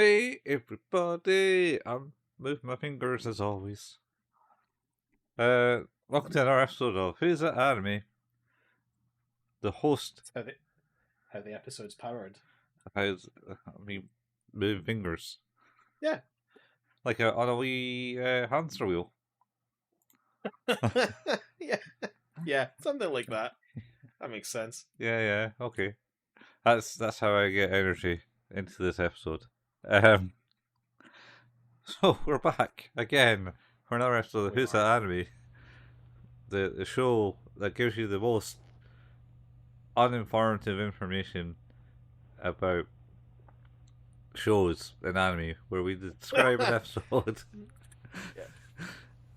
Hey everybody, I'm moving my fingers as always. Welcome to another episode of Who's That Anime? The host That's how the episode's powered. has, moving fingers. Yeah. Like on a wee hamster wheel. yeah, something like that. That makes sense. Yeah, okay. That's how I get energy into this episode. Um, so we're back again for another episode of We Who's are. That Anime? The show that gives you the most uninformative information about shows in anime where we describe an episode.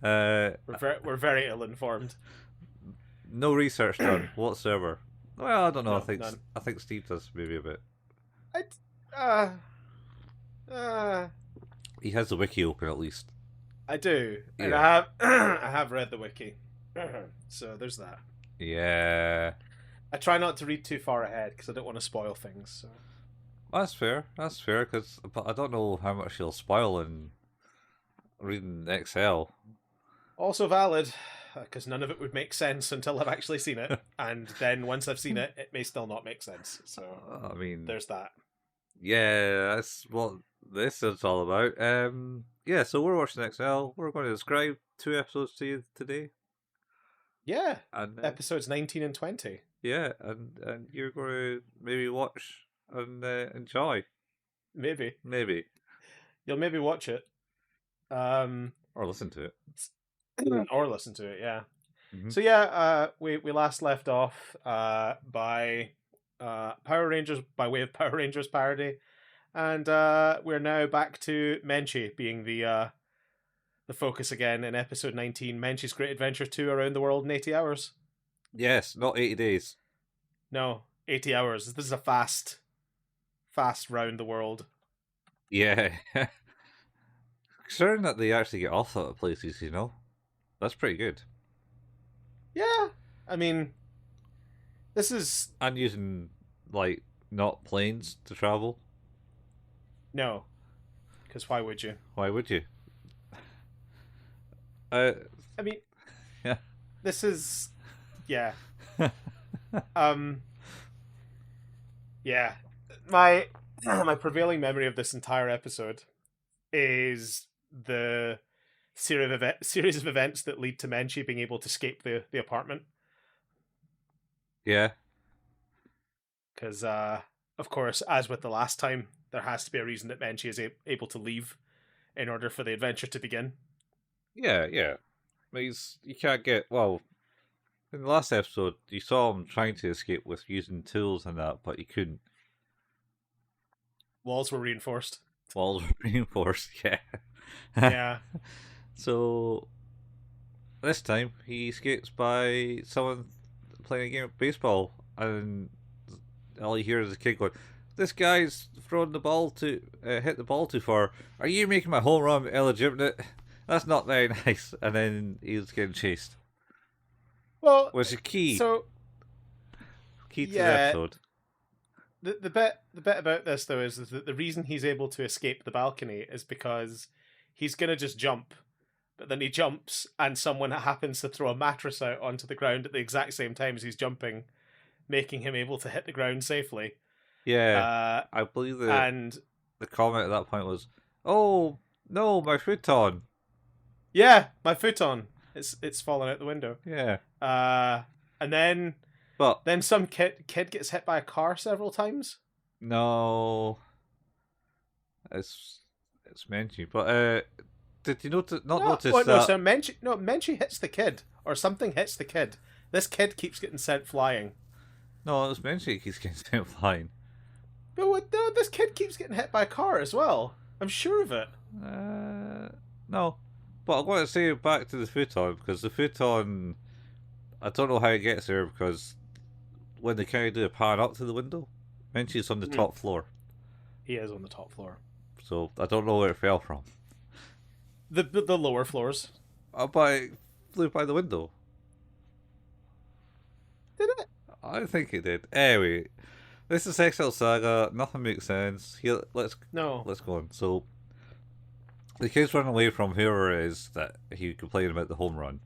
Yeah. We're very ill informed. No research done whatsoever. Well, I don't know. No, none. I think Steve does maybe a bit. He has the wiki open at least. I do, and Yeah. I have I have read the wiki, so there's that. Yeah, I try not to read too far ahead because I don't want to spoil things. So. that's fair. That's fair. But I don't know how much he'll spoil in reading Excel. Also valid, because none of it would make sense until I've actually seen it, and then once I've seen it, it may still not make sense. So I mean, there's that. yeah, that's what this is all about. Yeah. So we're watching Excel. We're going to describe 2 episodes to you today. Yeah, And episodes 19 and 20. yeah, and you're going to maybe watch and enjoy. Maybe Maybe. you'll maybe watch it, Or listen to it. or listen to it. Yeah. Mhm. So yeah, we last left off by Power Rangers by way of Power Rangers parody, and we're now back to Menchi being the focus again in episode 19. Menchi's Great Adventure 2 around the world in 80 hours. Yes, not 80 days. No, 80 hours. This is a fast round the world. Yeah. Considering that they actually get off at places, you know? That's pretty good. Yeah, I mean, this is And using, like, not planes to travel. no, because why would you? Why would you? I mean, Yeah. this is yeah. Yeah. My my prevailing memory of this entire episode is the series of events that lead to Menchi being able to escape the apartment. Yeah. Because, of course, as with the last time, there has to be a reason that Menchi is able to leave in order for the adventure to begin. Yeah. You can't get, well, in the last episode, you saw him trying to escape with using tools and that, but he couldn't. Walls were reinforced. Walls were reinforced, yeah. Yeah. So, this time, he escapes by someone playing a game of baseball, and all you hear is a kid going, "This guy's throwing the ball to hit the ball too far. Are you making my home run illegitimate? That's not very nice." And then he's getting chased, Well, which is key so to the yeah, episode. the bit about this though is that the reason he's able to escape the balcony is because he's gonna just jump, but then he jumps and someone happens to throw a mattress out onto the ground at the exact same time as he's jumping, making him able to hit the ground safely. Yeah, I believe And the comment at that point was, "Oh no, my futon." yeah, my futon, it's fallen out the window. Yeah, And then but some kid gets hit by a car several times. no, it's Menchi. But did you notice? Not notice no, that? so Menchi hits the kid, or something hits the kid. This kid keeps getting sent flying. No, it was Menchi keeps getting sent flying. But no, this kid keeps getting hit by a car as well. I'm sure of it. No, but I want to say back to the futon because the futon, I don't know how it gets there because when they kind of do a pan up to the window, Menchi's on the top floor. He is on the top floor. So I don't know where it fell from. The lower floors. But it flew by the window. Did it? I think it did. Anyway, This is Excel Saga. Nothing makes sense. Here, No. let's go on. So the kid's running away from whoever it is that he complained about the home run.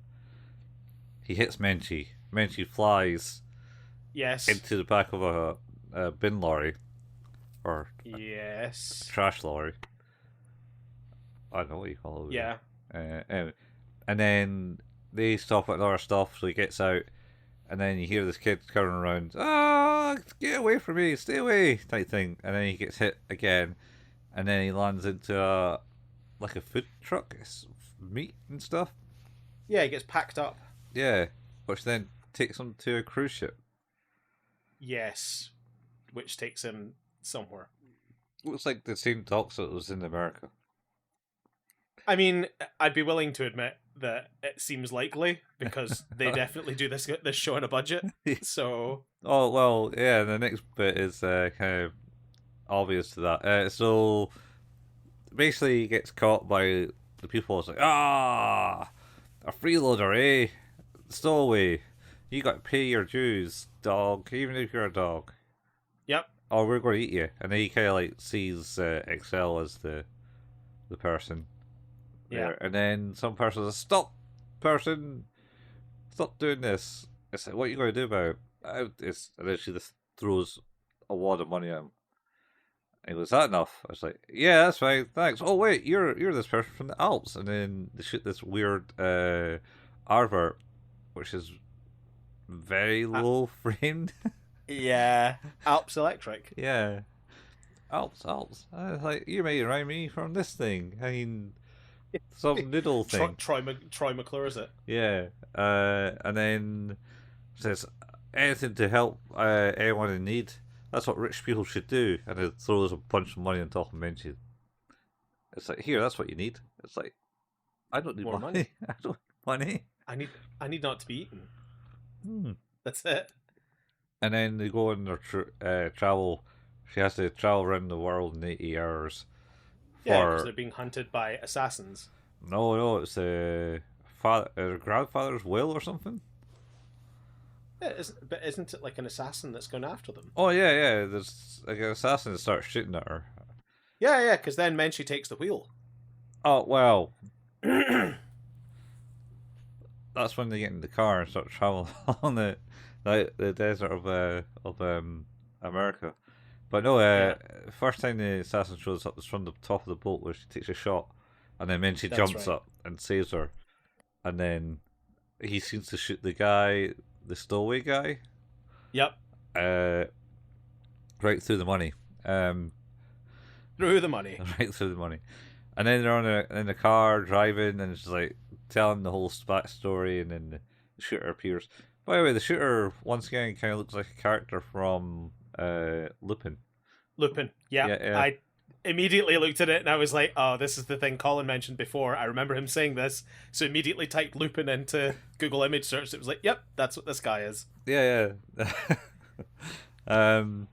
He hits Menchi. Menchi flies Yes. into the back of a bin lorry or Yes. trash lorry. I don't know what you call it. Yeah. Anyway. And then they stop at other stuff, so he gets out. And then you hear this kid coming around, get away from me, stay away, type thing. And then he gets hit again. And then he lands into a food truck, it's meat and stuff. Yeah, he gets packed up. Yeah, which then takes him to a cruise ship. Yes. Which takes him somewhere. Looks like the same docks that was in America. I mean, I'd be willing to admit that it seems likely because they definitely do this show on a budget. So. Oh well, yeah. The next bit is kind of obvious to that. So basically, he gets caught by the people. It's like, a freeloader, eh? Stowaway. You got to pay your dues, dog. Even if you're a dog. Yep. Oh, we're going to eat you. And then he kind of like sees Excel as the person. Yeah. There. And then some person says, "Stop, person! Stop doing this." It's like, "What are you going to do about it?" And then she just throws a wad of money at him. And he goes, "Is that enough?" I was like, "Yeah, that's fine, thanks." "Oh wait, you're this person from the Alps." And then they shoot this weird advert, which is very low framed. Yeah. Alps Electric. Yeah, Alps. I was like, you may remind me from this thing. I mean, some noodle thing. Troy McClure, is it? Yeah. And then says anything to help anyone in need. That's what rich people should do. And it throws a bunch of money on top of Menchi. It's like, here, that's what you need. It's like, I don't need More money. I don't need money. I need not to be eaten. That's it. And then they go on their travel. She has to travel around the world in 80 hours. Yeah, because they're being hunted by assassins. No, it's her grandfather's will or something. Yeah, but isn't it like an assassin that's going after them? Oh yeah. There's like an assassin that starts shooting at her. Yeah, because then Menshi takes the wheel. Oh well. That's when they get in the car and start traveling on the desert of America. But no, first time the assassin shows up is from the top of the boat where she takes a shot, and then Menchi jumps up and saves her, and then he seems to shoot the stowaway guy. Yep. Right through the money. Through the money. Right through the money. And then they're in the car driving, and it's like telling the whole backstory, and then the shooter appears. By the way, the shooter once again kind of looks like a character from Lupin. Yeah. I immediately looked at it and I was like, oh, this is the thing Colin mentioned before. I remember him saying this, so immediately typed Lupin into Google image search. It was like, yep, that's what this guy is. Yeah. And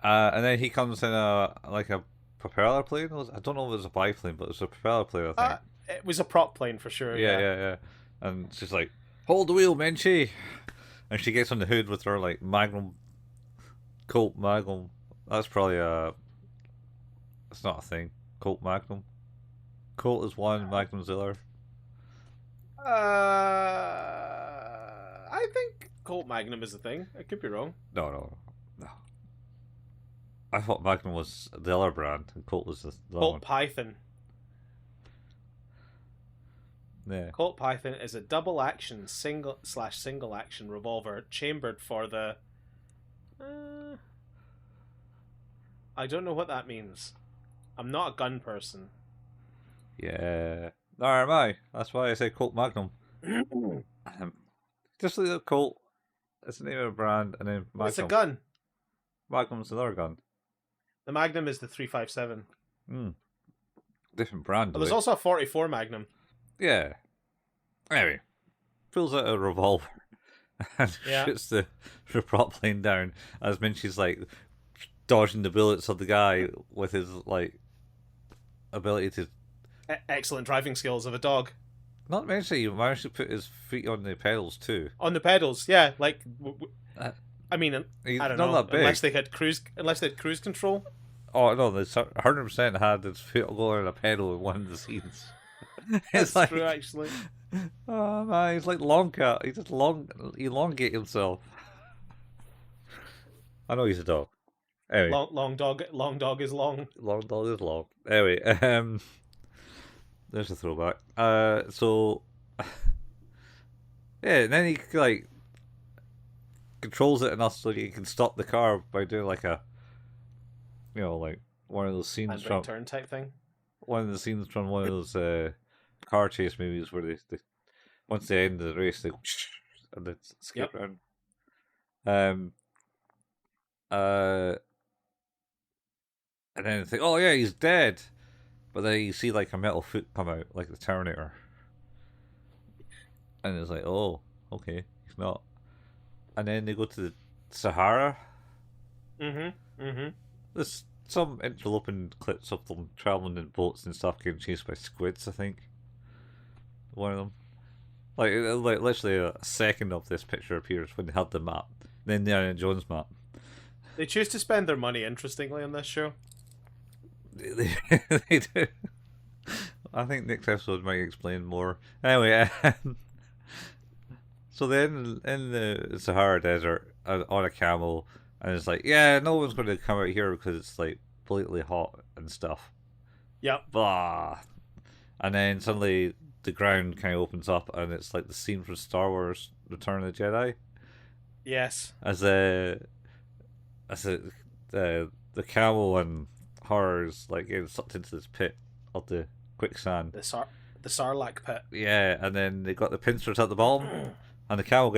then he comes in a propeller plane. I don't know if it was a biplane, but it was a propeller plane, I think. It was a prop plane for sure. Yeah. And she's like, hold the wheel, Menchi. And she gets on the hood with her like Colt Magnum. That's probably it's not a thing. Colt Magnum. Colt is one, Magnum's the other. I think Colt Magnum is a thing. I could be wrong. No. I thought Magnum was the other brand and Colt was the Colt one. Python. Yeah. Colt Python is a double action single action revolver chambered for the. I don't know what that means. I'm not a gun person. Yeah. Nor am I. That's why I say Colt Magnum. Just like the Colt. It's the name of a brand, and then Magnum. It's a gun. Magnum's another gun. The Magnum is the 357. Different brand. But there's also a 44 Magnum. Yeah. Anyway, pulls out a revolver and shoots the prop plane down as Menchi's like dodging the bullets of the guy with his like ability to excellent driving skills of a dog. Not Menchi, he managed to put his feet on the pedals too. On the pedals, yeah, like I mean, He's I don't not know. that big. Unless they had cruise control. Oh no, they 100% had his foot going on a pedal in one of the scenes. It's That's true, like, actually. oh man, he's like long cat. He just elongate himself. I know he's a dog. Anyway, Long dog is long. long dog is long. Anyway, there's a throwback. So yeah, and then he like controls it enough so you can stop the car by doing like a, like one of those scenes Handbrake from turn type thing. one of the scenes from one of those car chase movies where they once they end the race they go and they skip Yep. around. Uh, and then they think, oh yeah, he's dead. But then you see like a metal foot come out, like the Terminator. And it's like, oh, okay, he's not. And then they go to the Sahara. There's some interloping clips of them traveling in boats and stuff, getting chased by squids, I think. One of them. Like literally a second of this picture appears when they had the map. Then the Indiana Jones map. They choose to spend their money interestingly on this show. They do. I think next episode might explain more. Anyway, so then in the Sahara Desert on a camel, and it's like, yeah, no one's going to come out here because it's like blatantly hot and stuff. Yep. Blah. And then suddenly the ground kind of opens up, and it's like the scene from Star Wars: Return of the Jedi. Yes. As the camel and her is like getting sucked into this pit of the quicksand. The Sarlacc pit. Yeah, and then they got the pincers at the bottom, and the camel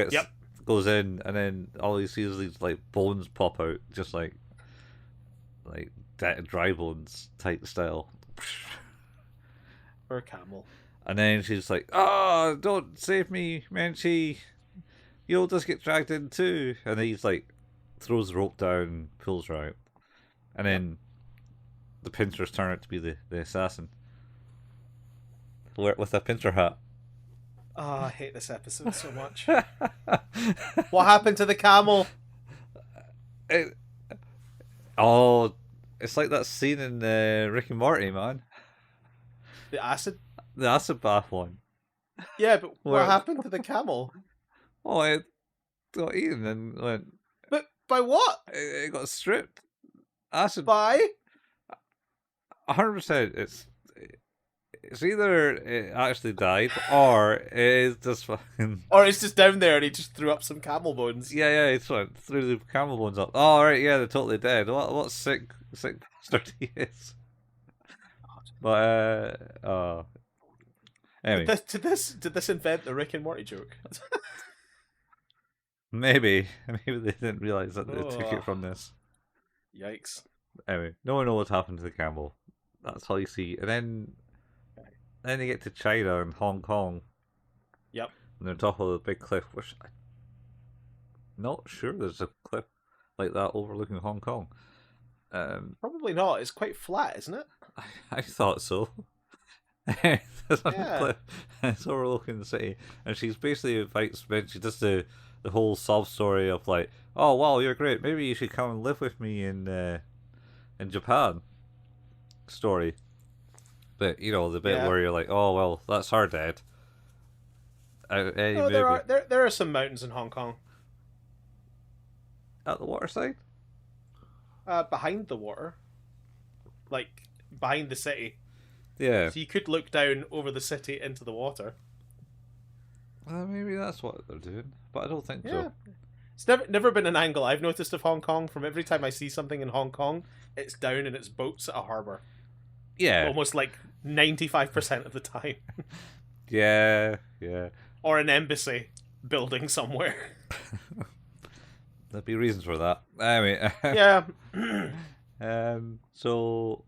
goes in, and then all you see is these like bones pop out, just like dry bones type style. Or camel. And then she's like, "Oh, don't save me, Menchi! You'll just get dragged in too." And then he's like, throws the rope down, pulls her out, and then the pincers turn out to be the assassin with a pincer hat. Oh, I hate this episode so much. What happened to the camel? It's like that scene in Rick and Morty, man. The acid Bath one. Yeah, but what happened to the camel? Oh, it got eaten and went. But by what? It got stripped. Acid. By? 100%. It's either it actually died or it is just fucking. Or it's just down there and he just threw up some camel bones. Yeah, it's went threw the camel bones up. Oh, right, yeah, they're totally dead. What sick bastard he is. But anyway, Did this invent the Rick and Morty joke? maybe they didn't realize that they took it from this. Yikes! Anyway, no one knows what happened to the camel. That's all you see, and then they get to China and Hong Kong. Yep. And they're on top of the big cliff, which I'm not sure there's a cliff like that overlooking Hong Kong. Probably not. It's quite flat, isn't it? I thought so. There's a Yeah. cliff, and it's overlooking the city, and she's basically invites Menchi, just the whole sob story of like, oh wow, you're great. Maybe you should come and live with me in Japan. Story, but the bit where you're like, oh well, that's her dad. No, there are some mountains in Hong Kong. At the waterside. Behind the water, like behind the city. Yeah. So you could look down over the city into the water. Maybe that's what they're doing, but I don't think so. It's never been an angle I've noticed of Hong Kong. From every time I see something in Hong Kong, it's down and it's boats at a harbour. Yeah. Almost like 95% of the time. Yeah. Or an embassy building somewhere. There'd be reasons for that. Anyway. Yeah. So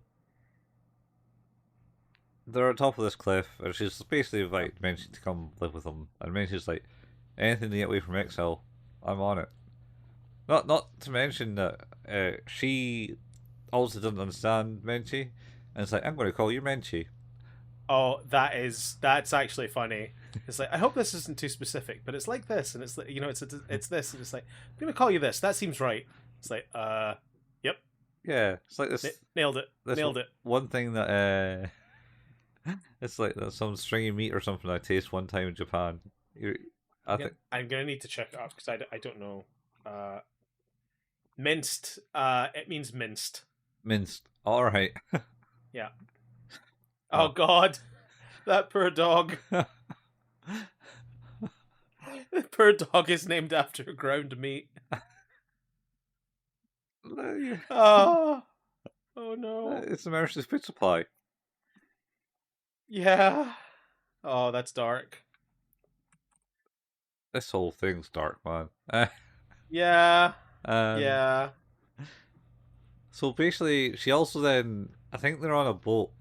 they're on top of this cliff, and she's basically invited Menchi to come live with them. And Menchi's like, anything to get away from Excel, I'm on it. Not to mention that she also doesn't understand Menchi, and it's like, I'm going to call you Menchi. Oh, that's actually funny. It's like, I hope this isn't too specific, but it's like this, and it's like, it's this, and it's like, I'm gonna call you this. That seems right. It's like, yep, Yeah, it's like this. nailed it, This nailed it. one thing that it's like that some stringy meat or something I taste one time in Japan. I think I'm gonna need to check it out because I don't know. Minced. It means minced. minced. All right. Yeah. Oh God, that poor dog. The poor dog is named after ground meat. Oh, oh no. It's America's food supply. Yeah. Oh, that's dark. This whole thing's dark, man. Yeah. Um, Yeah. So basically, she also then, I think they're on a boat.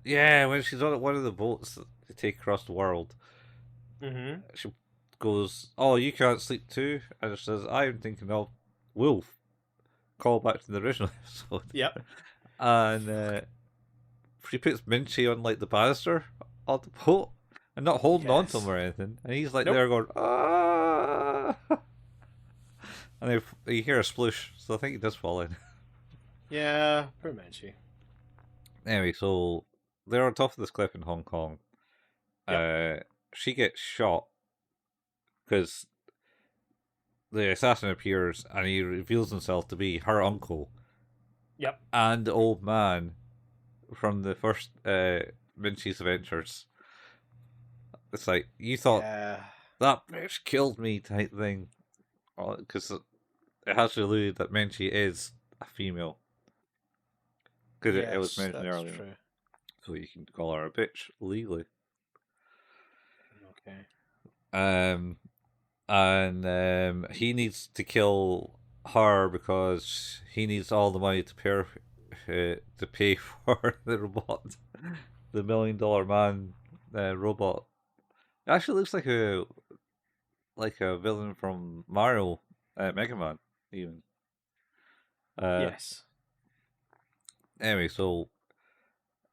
Yeah, when she's on one of the boats that they take across the world, Mm-hmm. she goes, "Oh, you can't sleep too?" And she says, "I'm thinking of Wolf." Call back to the original episode. Yep. And she puts Menchi on like the banister of the boat and not holding on to him or anything. And he's like Nope. there going, "Ah!" And you hear a sploosh, so I think he does fall in. Yeah. Poor Menchi. Anyway, so they're on top of this cliff in Hong Kong. Yep. She gets shot because the assassin appears and he reveals himself to be her uncle. Yep. And the old man from the first Menchi's Adventures. It's like, you thought that bitch killed me type thing. Because it has to allude that Menchi is a female. Because it was mentioned earlier. True. So you can call her a bitch legally. Okay. And he needs to kill her because he needs all the money to pay for the robot, the $1 Million Man robot. It actually looks like a villain from Mario, Mega Man, even. Yes. Anyway, so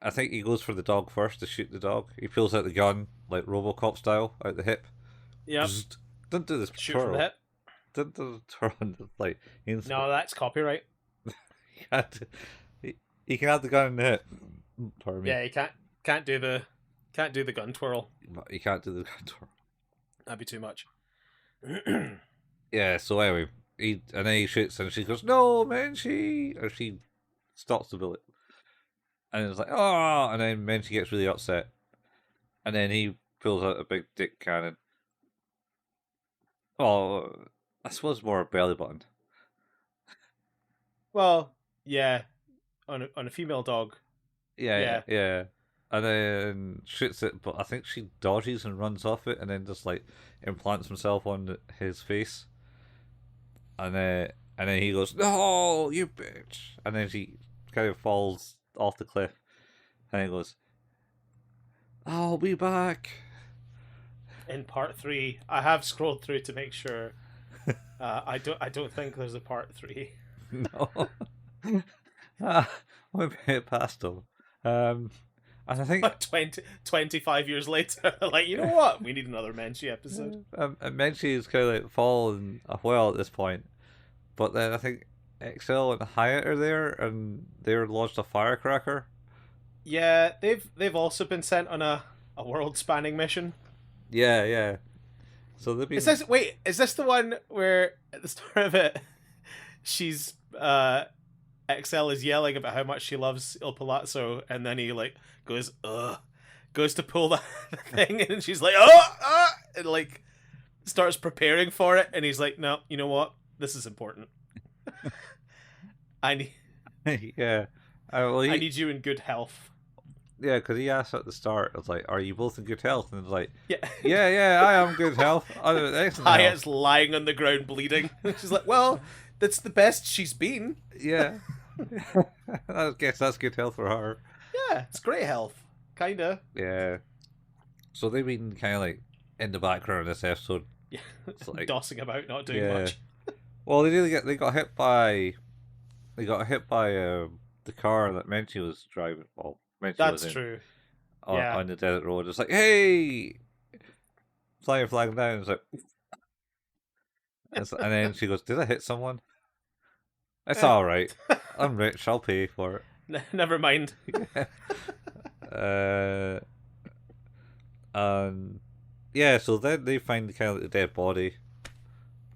I think he goes for the dog first to shoot the dog. He pulls out the gun like RoboCop style out the hip. Yep. Don't do this Shoot from the hip. Don't do the turn like No, that's copyright. he can have the gun in the hip. Pardon me. Yeah, you can't do the gun twirl. He can't do the gun twirl. That'd be too much. Yeah. So anyway, and then he shoots and she goes, "No, Menchi!" Or she stops the bullet, and it's like, "Oh!" And then Menchi gets really upset, and then he pulls out a big dick cannon. Oh, I suppose more a belly button. Well, yeah, on a female dog. Yeah. And then shoots it, but I think she dodges and runs off it, and then just like implants himself on his face. And then he goes, "No, you bitch!" And then she kind of falls off the cliff, and he goes, "I'll be back." In part 3, I have scrolled through to make sure. I don't think there's a part 3. No. We made it past him. And I think 25 years later, like, you know what? We need another Menchi episode. and Menchi is kind of like fallen a while at this point, but then I think Excel and Hyatt are there, and they're launched a firecracker. Yeah, they've also been sent on a world-spanning mission. Yeah. So they've been. Is this the one where at the start of it, she's Excel is yelling about how much she loves Ilpalazzo, and then he like goes to pull the thing, and she's like and like starts preparing for it, and he's like, "No, you know what? This is important. I need Yeah. I need you in good health." Yeah, because he asked at the start, I was like, "Are you both in good health?" And it's like, Yeah. yeah, I am good health. I'm in excellent Hyatt's health. lying on the ground bleeding. She's like, "Well, that's the best she's been." Yeah. I guess that's good health for her. Yeah, it's great health. Kinda. Yeah. So they've been kind of like in the background of this episode. Yeah. It's like, Dossing about, not doing much. well, they got hit by the car that Menchi was driving. Well, Menchi That's was in. true. Yeah. on the desert road. It's like, hey, fly your flag down. And then she goes, did I hit someone? It's Eh. all right. I'm rich. I'll pay for Never mind. it. uh, and yeah, so then they find kind of the dead body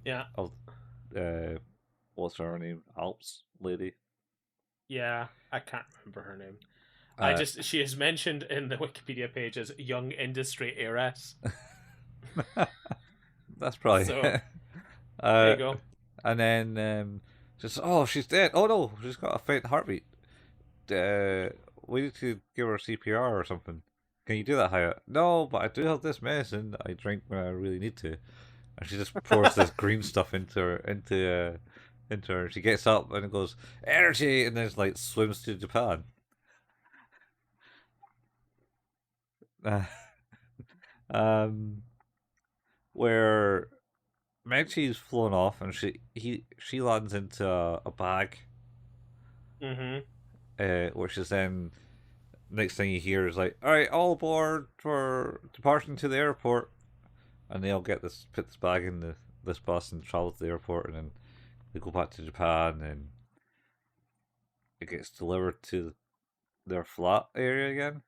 Yeah. of what's her name, Alps lady. Yeah. I can't remember her name. Uh, She is mentioned in the Wikipedia page as young industry heiress. that's probably So it. there Uh, you go. and then just oh, she's dead. Oh no, she's got a faint heartbeat. We need to give her CPR or something. Can you do that, Hyatt? No, but I do have this medicine that I drink when I really need to. And she just pours this green stuff into her. She gets up and it goes energy, and then it's like swims to Japan. Uh, um, where Menchi's flown off and she lands into a bag, Mm-hmm. which is then next thing you hear is like, all right, all aboard for departing to the airport, and they all put this bag in this bus and travel to the airport, and then they go back to Japan, and it gets delivered to their flat area again,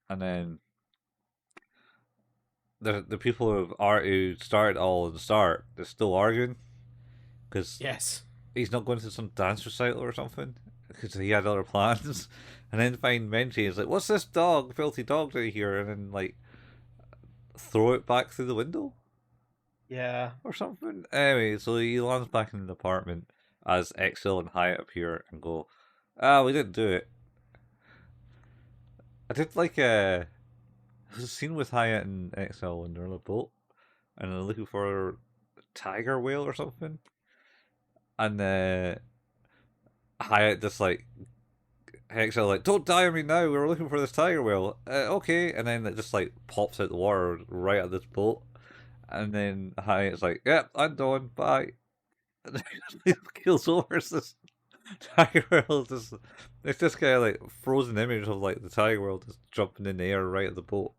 and then the people who started all at the start, they're still arguing because Yes. he's not going to some dance recital or something because he had other plans, and then find Menchi is like, what's this dog, filthy dog right here, and then like throw it back through the window Yeah. or something. Anyway, so he lands back in the apartment as Excel and Hyatt appear and go, "Ah, we didn't do it." I did like there's a scene with Hyatt and Excel when they're on a boat and they're looking for a tiger whale or something, and Hyatt just like Excel like, "Don't die on me now. We were looking for this tiger whale." Okay, and then it just like pops out the water right at this boat, and then Hyatt's like, "Yep, I'm done. Bye." And then kills over this tiger whale. Just it's just kind of like frozen image of like the tiger whale just jumping in the air right at the boat.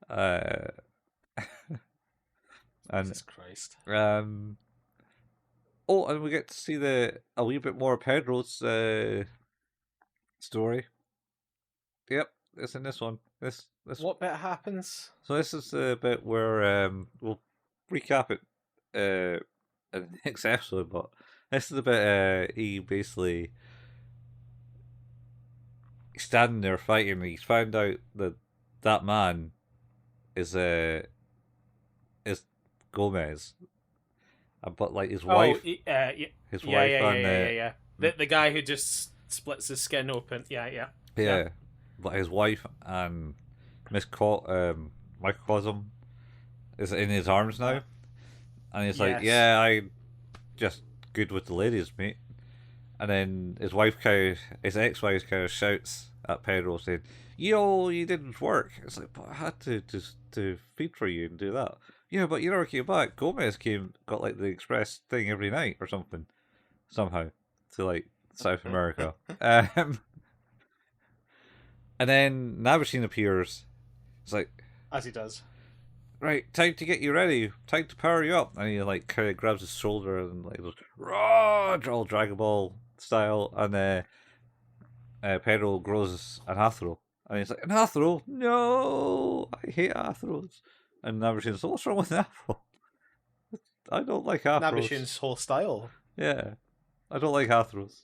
Uh, and Jesus Christ. um, oh, and we get to see a wee bit more of Pedro's story. Yep, it's in this one. This. What bit happens? So this is the bit where we'll recap it in the next episode, but this is the bit he basically he's standing there fighting. And he's found out that that man is Gomez, but like his Oh, wife, his yeah, wife yeah, yeah, and yeah, yeah, yeah. The guy who just splits his skin open. Yeah, yeah, yeah, but his wife and Microcosm is in his arms now, and he's like, yes. yeah, I just good with the ladies, mate. And then his ex-wife kind of shouts at Pedro saying, you didn't work." It's like, but I had to feed for you and do that. Yeah, but you never came back. Gomez got like the express thing every night or something, somehow, to like South America. And then Navashine appears. It's like, As he does. right, time to get you ready, time to power you up. And he like kind of grabs his shoulder and like goes, raw, all Dragon Ball style. And Pedro grows an afro. And he's like, an afro? No, I hate afros. And Navashine's, so what's wrong with an afro? I don't like afros. Nabashine's whole style. Yeah, I don't like afros.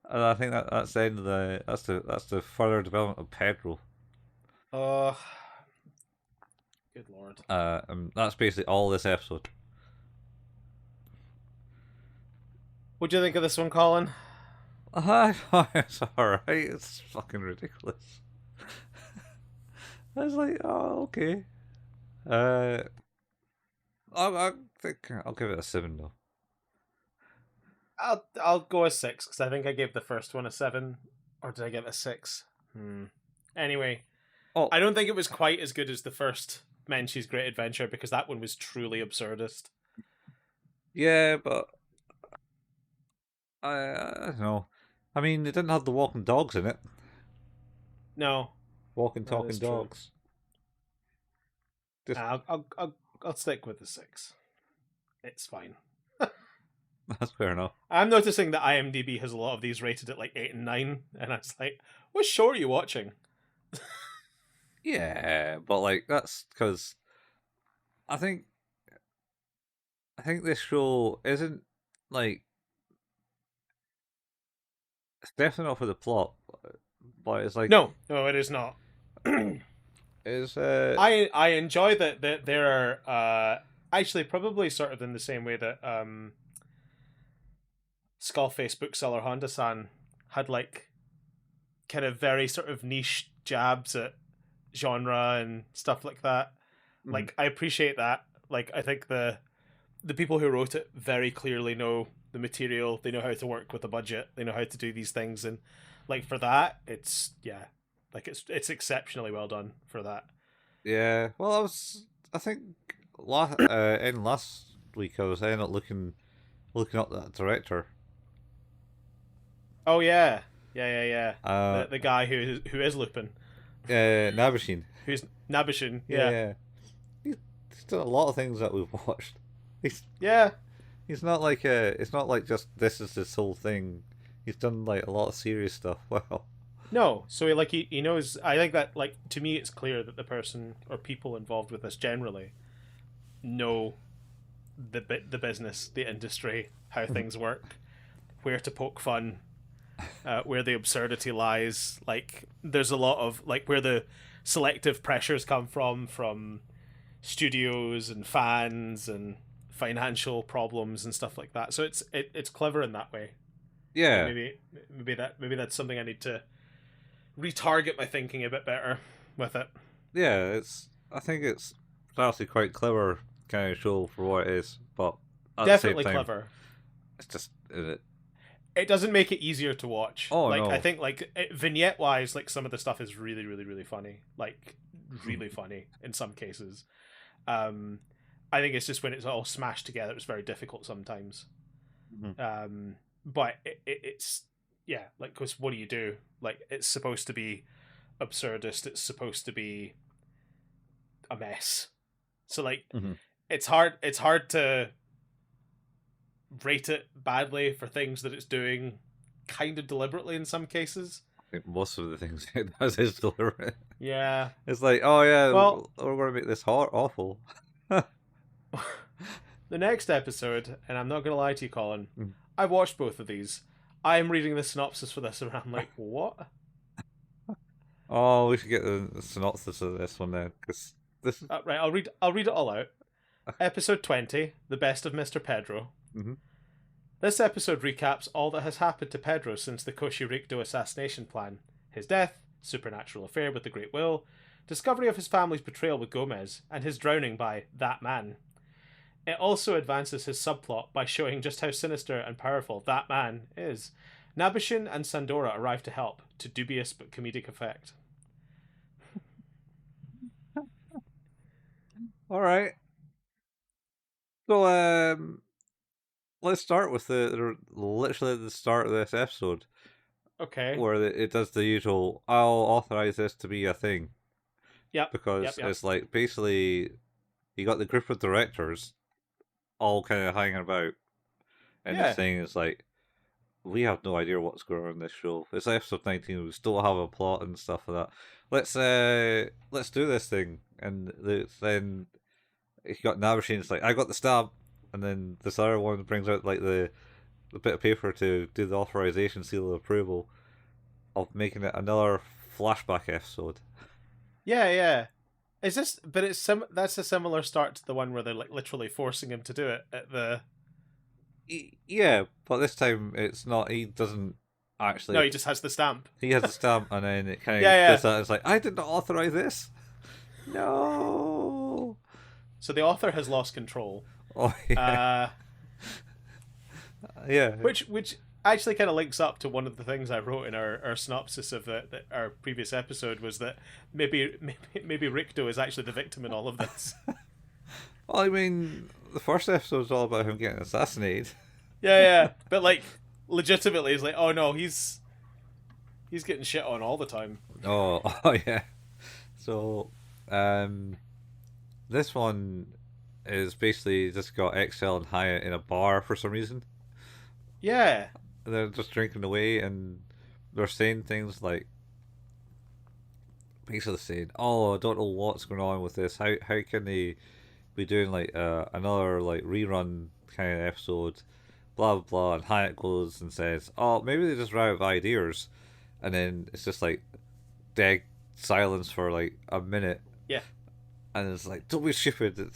And I think that's the end of that's the further development of Pedro. Good lord. And that's basically all this episode. What do you think of this one, Colin? It's alright. It's fucking ridiculous. I was like, oh, okay. I think I'll give it a 7 though. I'll go a 6 because I think I gave the first one a 7, or did I give it a 6? Anyway, I don't think it was quite as good as the first Menshi's Great Adventure because that one was truly absurdist. Yeah, but I don't know. I mean, it didn't have the walking dogs in it. No, Walking, that talking is true. dogs. Just I'll stick with the 6. It's fine. that's fair enough. I'm noticing that IMDb has a lot of these rated at like 8 and 9, and I was like, what show are you watching? Yeah, but like that's because I think I think this show isn't like it's definitely not for the plot, but it's like No, it is not. it's I enjoy that there are actually probably sort of in the same way that Skullface bookseller Honda-san had like kind of very sort of niche jabs at genre and stuff like that. Like I appreciate that. Like I think the people who wrote it very clearly know the material. They know how to work with a budget. They know how to do these things, and like for that, it's like it's exceptionally well done for that. yeah. Well, I think in last week I was ending up looking up that director. Oh yeah. Uh, The guy who is Lupin, Nabashin. who's Nabishin. Yeah, Yeah, yeah. He's done a lot of things that we've watched. He's yeah. he's not like it's not like just this is his whole thing. He's done like a lot of serious stuff. Well, No, so he knows. I think that like to me, it's clear that the person or people involved with this generally know the business, the industry, how things work, where to poke fun, where the absurdity lies. Like there's a lot of like where the selective pressures come from studios and fans and financial problems and stuff like that. So it's clever in that way. And yeah, maybe that's something I need to retarget my thinking a bit better with it. yeah. I think it's actually quite clever kind of show for what it is, but at the same Definitely time, clever. it's just it. It doesn't make it easier to watch. Oh Like I no, think like vignette wise, like some of the stuff is really funny. Like really funny in some cases. Um, I think it's just when it's all smashed together, it's very difficult sometimes. But it's yeah, like because what do you do? Like it's supposed to be absurdist. It's supposed to be a mess. So like it's hard. It's hard to rate it badly for things that it's doing kind of deliberately in some cases. I think most of the things it does is deliberate. Yeah. It's like, oh yeah, Well, we're gonna make this awful. the next episode, and I'm not going to lie to you, Colin, Mm. I watched both of these. I'm reading the synopsis for this, and I'm like, what? Oh, we should get the synopsis of this one then, because this is. Right, I'll read it all out. Episode 20, The Best of Mr. Pedro. Mm-hmm. This episode recaps all that has happened to Pedro since the Koshirikdo assassination plan. His death, supernatural affair with the Great Will, discovery of his family's betrayal with Gomez, and his drowning by that man. It also advances his subplot by showing just how sinister and powerful that man is. Nabishin and Sandora arrive to help, to dubious but comedic effect. All right. So let's start with literally the start of this episode, Okay. where it does the usual. I'll authorize this to be a thing. Yep. Because Yep. it's like basically you got the group of directors all kind of hanging about, and Yeah. the thing is like we have no idea what's going on in this show. It's episode 19. We still have a plot and stuff like that. Let's do this thing, and then you got Nabashin. It's like I got the stamp, and then this other one brings out like the bit of paper to do the authorization seal of approval of making it another flashback episode. Yeah. Is this? But that's a similar start to the one where they're like literally forcing him to do it at the. Yeah, but this time it's not. He doesn't actually. No, he just has the stamp. He has the stamp, and then it kind of Yeah. does that. It's like I did not authorize this. No. So the author has lost control. Oh yeah. Yeah. Which actually kind of links up to one of the things I wrote in our synopsis of our previous episode was that maybe Ricto is actually the victim in all of this. Well, I mean, the first episode was all about him getting assassinated. Yeah. But like, legitimately, he's like, oh no, he's He's getting shit on all the time. Oh, oh yeah. So, this one is basically just got Excel and Hyatt in a bar for some reason. Yeah. They're just drinking away, and they're saying things like, basically saying, "Oh, I don't know what's going on with this. How can they be doing like another like rerun kind of episode?" Blah blah blah. And Hyatt goes and says, "Oh, maybe they just ran out of ideas," and then it's just like dead silence for like a minute, Yeah. and it's like, "Don't be stupid. It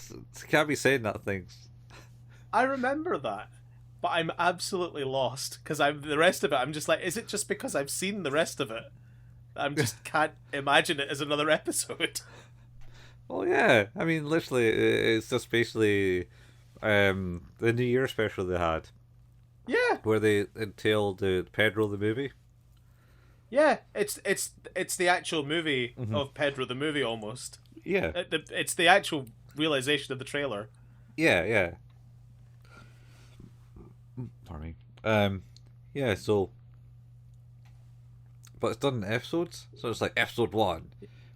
can't be saying that things." I remember that, but I'm absolutely lost because I'm the rest of it. I'm just like, is it just because I've seen the rest of it? I'm just can't imagine it as another episode. Well, yeah. I mean, literally, it's just basically the New Year special they had, Yeah, where they entailed the Pedro the movie. yeah. It's the actual movie Mm-hmm. of Pedro the movie almost. Yeah, It's the actual realization of the trailer. yeah, yeah. Pardon me. Yeah. So, but it's done in episodes. So it's like episode one,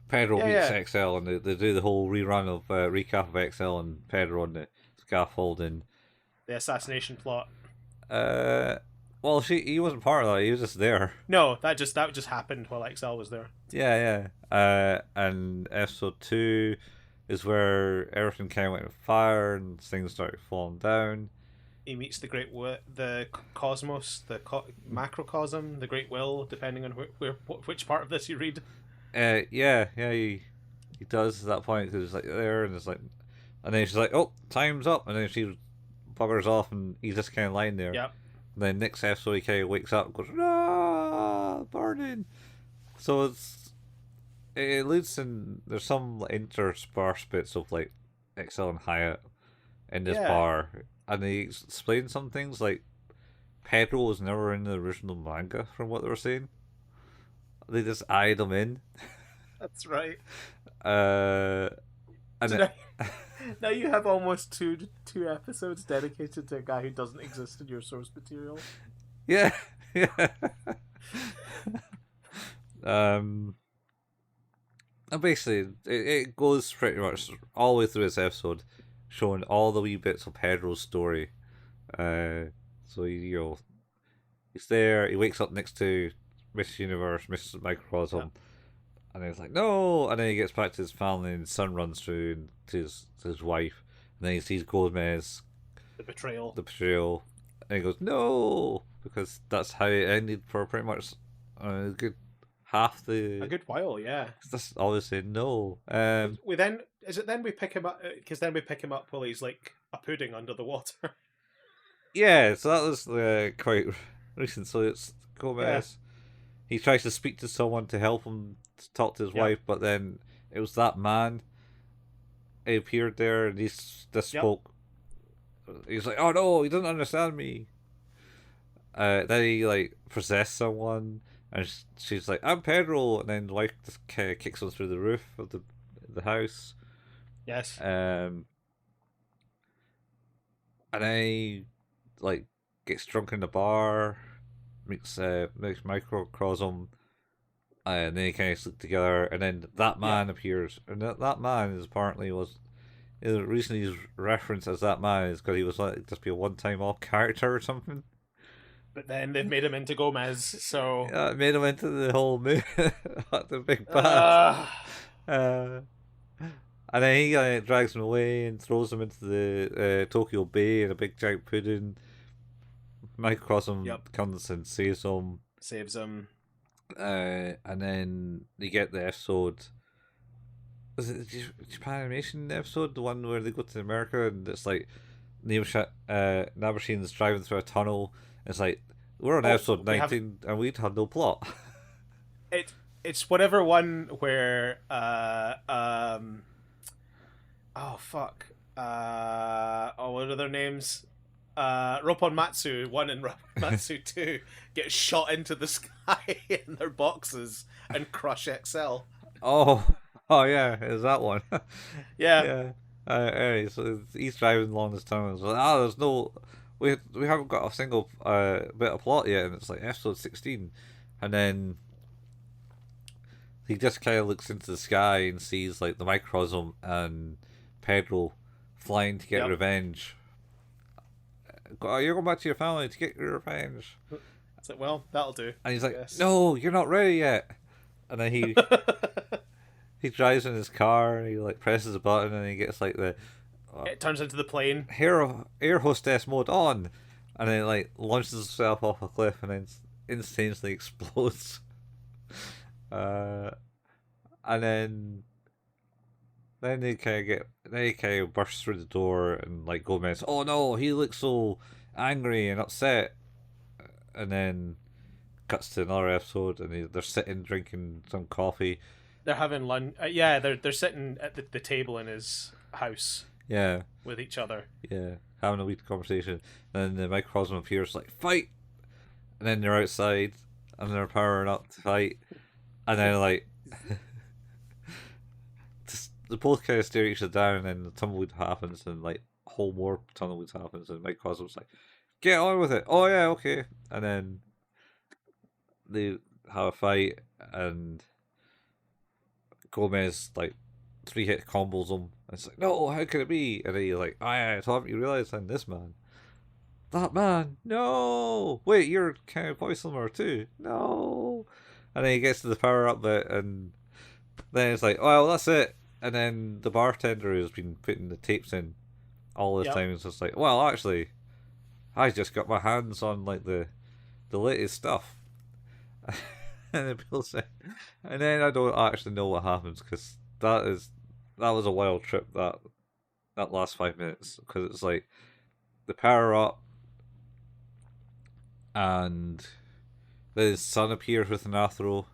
Pedro Yeah, meets yeah. XL, and they do the whole rerun of recap of XL and Pedro on the scaffolding. The assassination plot. Uh, well, he wasn't part of that. He was just there. No, that just happened while XL was there. Yeah, yeah. And episode two is where everything kind of went on fire and things started falling down. He meets the the cosmos, the macrocosm, the great will, depending on which part of this you read. Yeah, yeah. He does at that point because it's like there and it's like, and then she's like, "Oh, time's up," and then she buggers off and he's just kind of lying there. Yep. And then next episode he kind of wakes up and goes, "Ah, burning." So it alludes and there's some like, interspersed bits of like Excel and Hyatt in this Yeah. bar, and they explain some things like Pedro was never in the original manga from what they were saying. They just eyed him in. That's right. Uh, and So it, now you have almost two episodes dedicated to a guy who doesn't exist in your source material. yeah, yeah. And basically, it goes pretty much all the way through this episode, showing all the wee bits of Pedro's story. So he's there. He wakes up next to Miss Universe, Miss Microcosm, Yep. and then he's like, "No!" And then he gets back to his family, and his son runs through and to his wife, and then he sees Gomez, The betrayal. the betrayal, and he goes, "No!" Because that's how it ended for pretty much a good half the. A good while, yeah. That's always saying no. We then is it then we pick him up because then we pick him up while he's like a pudding under the water. Yeah, so that was quite recent. So it's Gomez. He tries to speak to someone to help him to talk to his Yep. wife, but then it was that man. He appeared there and he just Yep. spoke. He's like, "Oh no, he doesn't understand me." Then he like possessed someone, and she's like, "I'm Pedro," and then the wife just kind of kicks him through the roof of the house. Yes. And then he like gets drunk in the bar, makes microcosm, and then they kind of sleep together. And then that man appears, and that man is apparently was. The reason he's referenced as that man is because he was like just be a one-time off character or something. But then they've made him into Gomez, so Yeah, it made him into the whole movie, the big bad. And then he drags him away and throws him into the Tokyo Bay in a big giant pudding. Microcosm comes and saves him. Saves him. And then you get the episode. Was it the Japan Animation episode? The one where they go to America and it's like Nabashine's driving through a tunnel. It's like, we're on episode 19 and we'd had no plot. It's whatever one where oh fuck. What are their names? Ropon Matsu 1 and Ropon Matsu 2 get shot into the sky in their boxes and crush XL. Oh yeah, is that one? Yeah. Anyway, so he's driving along this tunnel. So, there's no, we haven't got a single bit of plot yet, and it's like episode 16, and then he just kind of looks into the sky and sees like the microcosm and Pedro flying to get Yep. revenge. You're going back to your family to get your revenge. It's like, well, that'll do, And he's I like, guess. "No, you're not ready yet." And then he drives in his car and he like presses a button and he gets like the It turns into the plane. air hostess mode on, and then like launches himself off a cliff and then instantaneously explodes. Uh, and then they kind of get they kind of burst through the door and like Gomez. Oh no, he looks so angry and upset. And then cuts to another episode and they're sitting drinking some coffee. They're having lunch. Yeah, they're sitting at the table in his house Yeah, with each other. yeah, having a wee conversation. And then the microcosm appears like fight, and then they're outside and they're powering up to fight, and then like just they both kind of stare each other down, and then the tumbleweed happens, and like a whole more tumbleweeds happens, and microcosm's like, get on with it. Oh yeah, okay. And then they have a fight, and Gomez like 3-hit combos him. And it's like, no, how could it be? And then you're like, oh yeah, so haven't you realised I'm this man? That man, no! Wait, you're kind of voice slimmer too? No! And then he gets to the power up bit, and then it's like, well, that's it. And then the bartender who's been putting the tapes in all this Yep. time is just like, well, actually, I just got my hands on like the latest stuff. And then people say, and then I don't actually know what happens because that was a wild trip that last 5 minutes because it's like the power up and then his son appears with an afro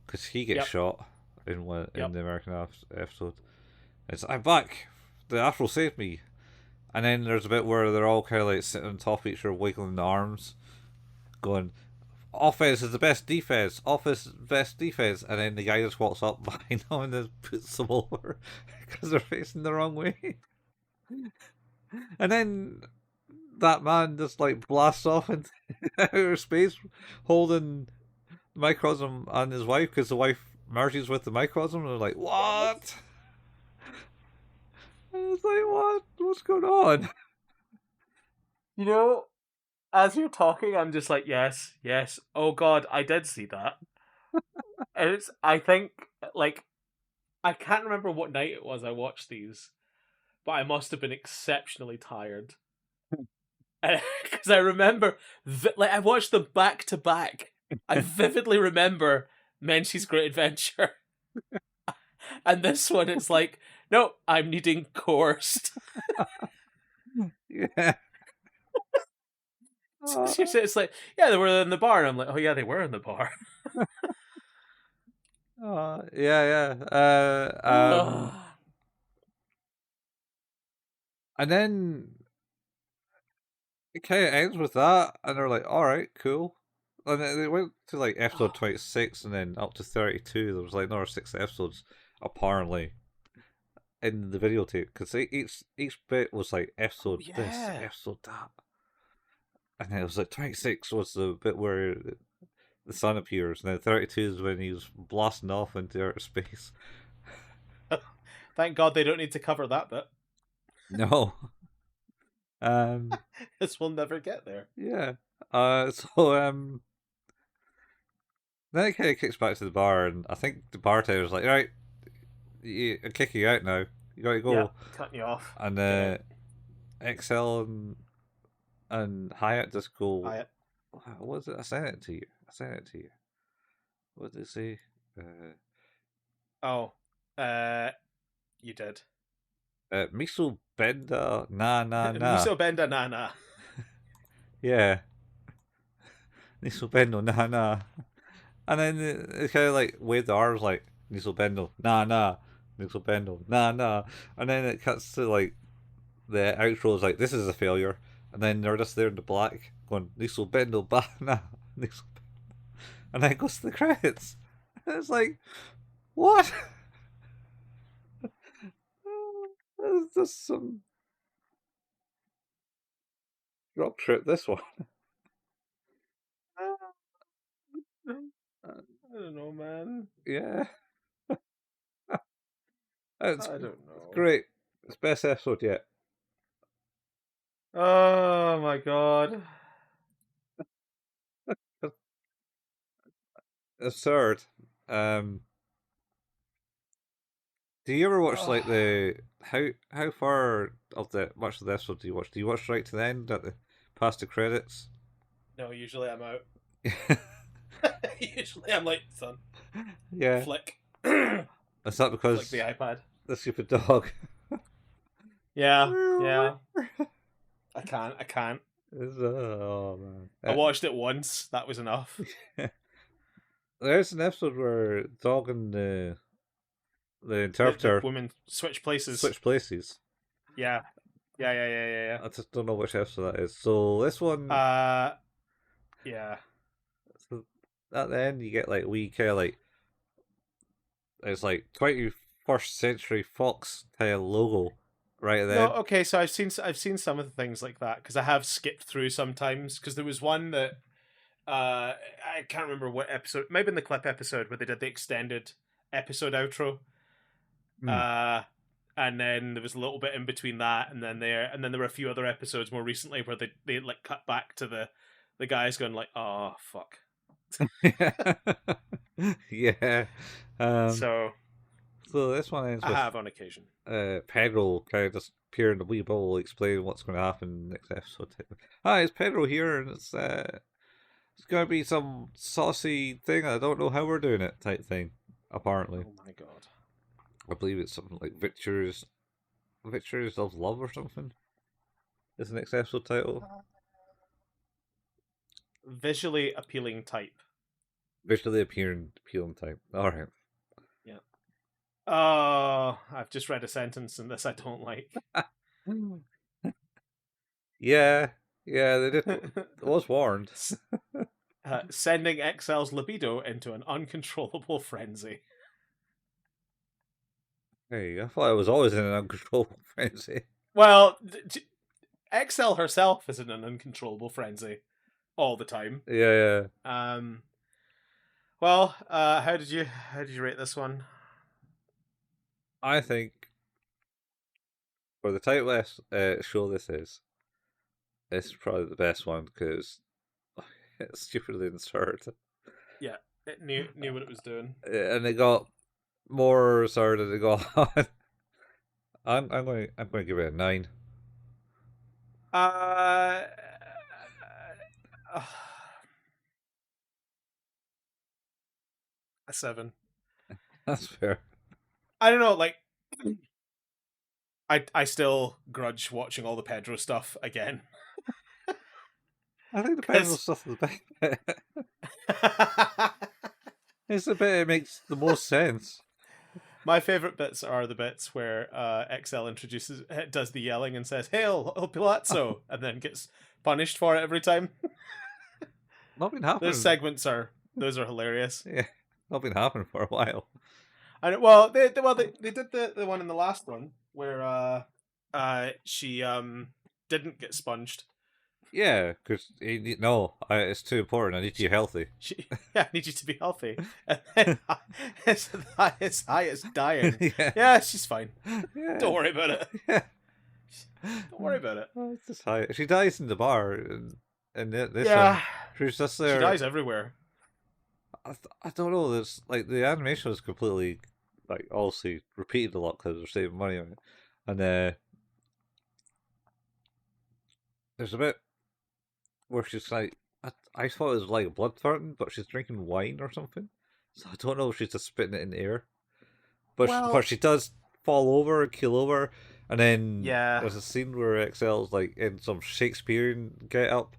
because he gets Yep. shot in Yep. the American episode. It's I'm back. The afro saved me. And then there's a bit where they're all kind of like sitting on top of each other, wiggling their arms, going, offense is the best defense. Offense is the best defense. And then the guy just walks up behind them and just puts them over because they're facing the wrong way. And then that man just like blasts off into outer space holding the microcosm and his wife because the wife merges with the microcosm. And they're like, what? And it's like, what? What's going on? You know, as you're talking, I'm just like, yes, yes. Oh God, I did see that. And it's, I think, like, I can't remember what night it was I watched these, but I must have been exceptionally tired. Because I remember, like, I watched them back to back. I vividly remember Menshi's Great Adventure. And this one, it's like, no, I'm needing coursed. Yeah. It's like, yeah, they were in the bar. And I'm like, oh yeah, they were in the bar. Yeah, yeah. And then it kind of ends with that, and they're like, "All right, cool." And then they went to like episode 26, and then up to 32. There was like another 6 episodes apparently in the videotape because each bit was like episode this, Yeah. episode that, and then it was like 26 was the bit where the sun appears, and then 32 is when he was blasting off into outer space. Thank God they don't need to cover that bit. No. This will never get there. Yeah. So then it kind of kicks back to the bar, and I think the bartender's like, "Right, I'm kicking you out now. You gotta go." Yeah, cutting you off. And Excel and Hyatt just go, Hyatt. "What was it? I sent it to you. I sent it to you. What did it say? Oh, you did. Miso Benda, nah, nah, nah. Miso Benda Nana. Yeah, Miso Bendo, nah, nah." And then it kind of like waved the arms like, "Miso Bendo, nah, nah. Miso Bendo, nah, nah." And then it cuts to like the outro is like, "This is a failure," and then they're just there in the black going, "Niso Bendo Bana," and then it goes to the credits. And it's like, what? It's just some drop trip. This one. don't know, man. Yeah. It's I don't know. great. It's best episode yet. Oh my god. It's third. Do you ever watch like Oh, the how far of the much of the episode do you watch? Do you watch right to the end at the past the credits? no, usually I'm out. Usually I'm like, son, Yeah. flick. Is that Flick because the iPad. the stupid dog? Yeah, yeah. I can't. Oh man. I watched it once. That was enough. There's an episode where dog and the The interpreter women switch places. switch places. Yeah. Yeah. I just don't know which episode that is. So this one, Yeah. so at the end, you get like we kind of like it's like 21st Century Fox kind of logo right at the No, end. okay. So I've seen some of the things like that because I have skipped through sometimes because there was one that I can't remember what episode. Maybe in the clip episode where they did the extended episode outro. Hmm. Uh, and then there was a little bit in between that, and then there were a few other episodes more recently where they like cut back to the guys going like, oh fuck. Yeah. Um, So so this one ends I with have on occasion. Pedro kind of just appear in the wee bubble, explaining what's going to happen next episode. Hi, it's Pedro here, and it's going to be some saucy thing. I don't know how we're doing it, type thing. Apparently, Oh my god. I believe it's something like Victors of Love or something. Is the next episode title? Visually appealing type. Visually appealing type. All right. Yeah. Oh, I've just read a sentence in this I don't like. Yeah, yeah, they did. It was warned. Sending Excel's libido into an uncontrollable frenzy. Hey, I thought I was always in an uncontrollable frenzy. Well, Excel herself is in an uncontrollable frenzy all the time. Yeah, yeah. Well, how did you rate this one? I think for the type less show this is, it's probably the best one because it's stupidly absurd. Yeah, it knew what it was doing. And it got more absurd as it got on. I'm going to give it a 9. Uh, a 7. That's fair. I don't know, like I still grudge watching all the Pedro stuff again. I think the Pedal 'Cause stuff is the best bit. It's the bit it makes the most sense. my favorite bits are the bits where XL does the yelling and says "Hail, Ilpalazzo," and then gets punished for it every time. Not been happening. Those are hilarious. Yeah, not been happening for a while. And well, they did the one in the last one where she didn't get sponged. Yeah, because no, it's too important. I need you healthy. I need you to be healthy. And then his Hyatt's dying. Yeah. Yeah, she's fine. Yeah. Don't worry about it. Yeah. Don't worry about it. Oh, it's just high. She dies in the bar, and this Yeah, one, she's just there. she dies everywhere. I don't know. There's like the animation is completely like obviously repeated a lot because they're saving money on it, and there's a bit where she's like, I thought it was like bloodthirsty, but she's drinking wine or something. So I don't know if she's just spitting it in the air. But she does fall over and keel over, and then Yeah. there's a scene where Excel's like in some Shakespearean get up,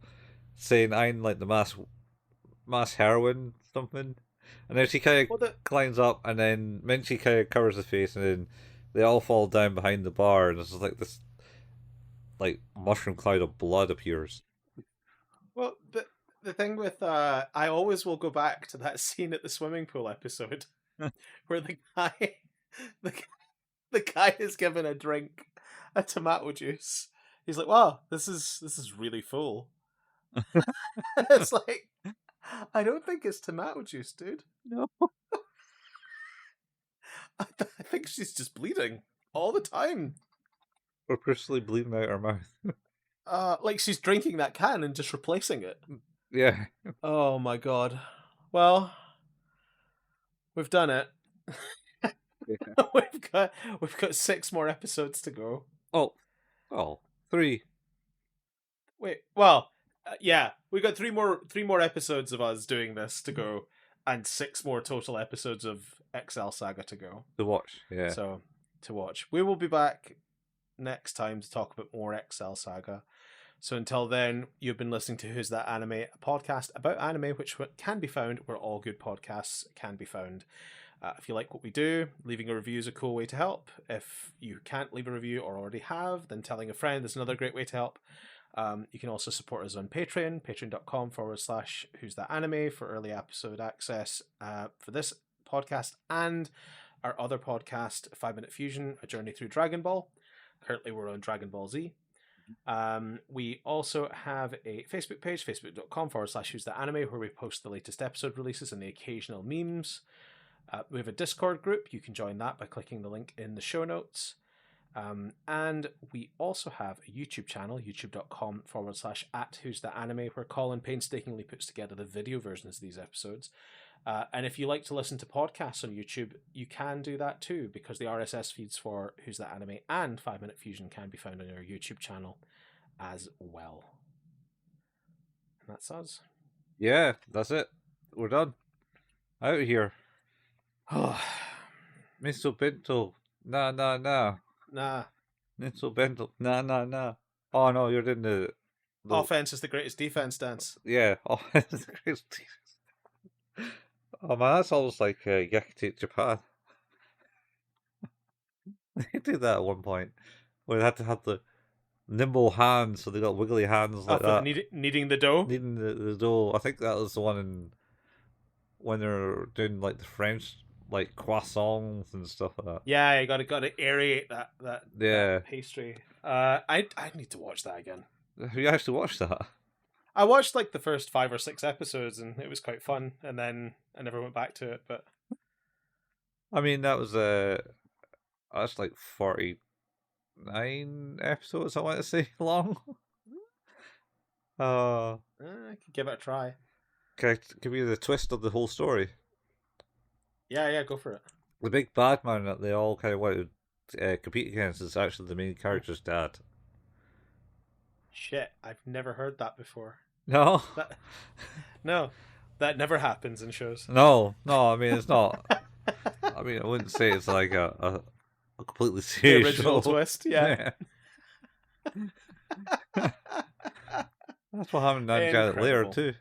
saying I'm like the mass heroine something, and then she kind of climbs up, and then Menchi kind of covers the face, and then they all fall down behind the bar, and there's like this like mushroom cloud of blood appears. Well, the thing with I always will go back to that scene at the swimming pool episode where the, the guy is given a drink, a tomato juice. He's like, "Wow, this is really full." It's like I don't think it's tomato juice, dude. No. I think she's just bleeding all the time. We're purposely bleeding out our mouth. Like she's drinking that can and just replacing it. Yeah. Oh my god. Well, we've done it. Yeah. we've got 6 more episodes to go. Oh, 3. Wait, well, yeah, we got 3 more episodes of us doing this to go, and 6 more total episodes of Excel Saga to go. To watch, yeah. So to watch, we will be back next time to talk about more Excel Saga. So until then, you've been listening to Who's That Anime, a podcast about anime, which can be found where all good podcasts can be found. If you like what we do, leaving a review is a cool way to help. If you can't leave a review or already have, then telling a friend is another great way to help. You can also support us on Patreon, patreon.com/Who's That Anime for early episode access for this podcast and our other podcast, 5 Minute Fusion, A Journey Through Dragon Ball. Currently we're on Dragon Ball Z. We also have a Facebook page, facebook.com/Who's That Anime, where we post the latest episode releases and the occasional memes. We have a Discord group. You can join that by clicking the link in the show notes. And we also have a YouTube channel, youtube.com/@Who's That Anime, where Colin painstakingly puts together the video versions of these episodes. And if you like to listen to podcasts on YouTube, you can do that too, because the RSS feeds for Who's That Anime and 5 Minute Fusion can be found on our YouTube channel as well. And that's us. Yeah, that's it. We're done. Out of here. Miso Bento. Nah. Nah. Miso Bento. Nah. Oh no, you're doing the Offense is the greatest defense dance. Yeah. Offense is the greatest defense. Oh man, that's almost like Yakute Japan. They did that at one point, where they had to have the nimble hands, so they got wiggly hands like that. Kneading the dough? Kneading the dough. I think that was the one when they're doing like the French like croissants and stuff like that. Yeah, you gotta aerate that pastry. I need to watch that again. You have to watch that. I watched like the first 5 or 6 episodes and it was quite fun, and then I never went back to it. But I mean, that's like 49 episodes, I want to say, long. I could give it a try. Can I give you the twist of the whole story? Yeah, go for it. The big bad man that they all kind of want to compete against is actually the main character's dad. Shit, I've never heard that before. No? No, that never happens in shows. No, I mean, it's not. I mean, I wouldn't say it's like a completely serious the original show. Twist, yeah. That's what happened to Angelic Layer too.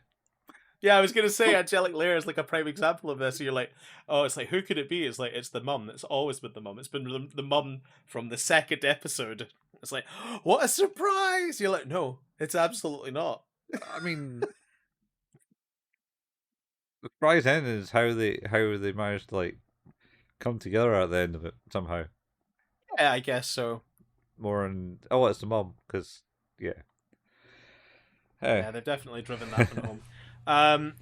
Yeah, I was going to say Angelic Layer is like a prime example of this. So you're like, oh, it's like, who could it be? It's like, it's the mum. It's always been the mum. It's been the mum from the 2nd episode. It's like, what a surprise! You're like, no, it's absolutely not. I mean, the surprise end is how they managed to like come together at the end of it somehow. Yeah, I guess so. More on it's the mum because yeah. Yeah, they've definitely driven that one home. I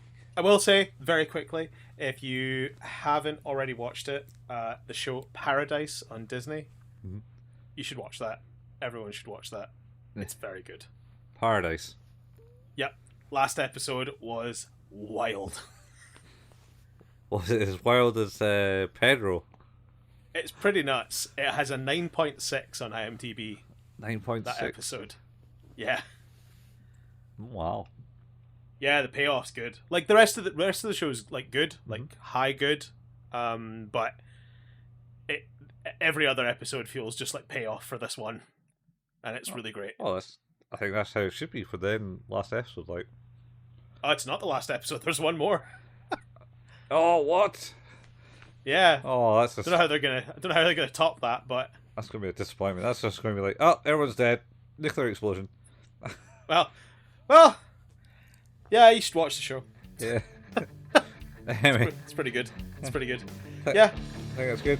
will say very quickly, if you haven't already watched it, the show Paradise on Disney, you should watch that. Everyone should watch that. It's very good. Paradise. Yep. Last episode was wild. Was it as wild as Pedro? It's pretty nuts. It has a 9.6 on IMDb. 9.6. That episode. Yeah. Wow. Yeah, the payoff's good. Like the rest of the show's like good, like high good. But every other episode feels just like payoff for this one, and it's really great. Oh, I think that's how it should be for the last episode. Like, oh, it's not the last episode. There's one more. Oh, what? Yeah. Oh, that's. I don't know how they're gonna top that, but that's gonna be a disappointment. That's just gonna be like, oh, everyone's dead, nuclear explosion. well. Yeah, you should watch the show. Yeah. Anyway. It's pretty good. It's pretty good. Yeah. I think that's good.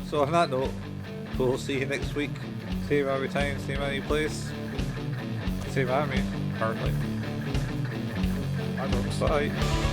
So on that note, we'll see you next week. Same every time, same any place. Same anime, currently. Bye, folks. Bye.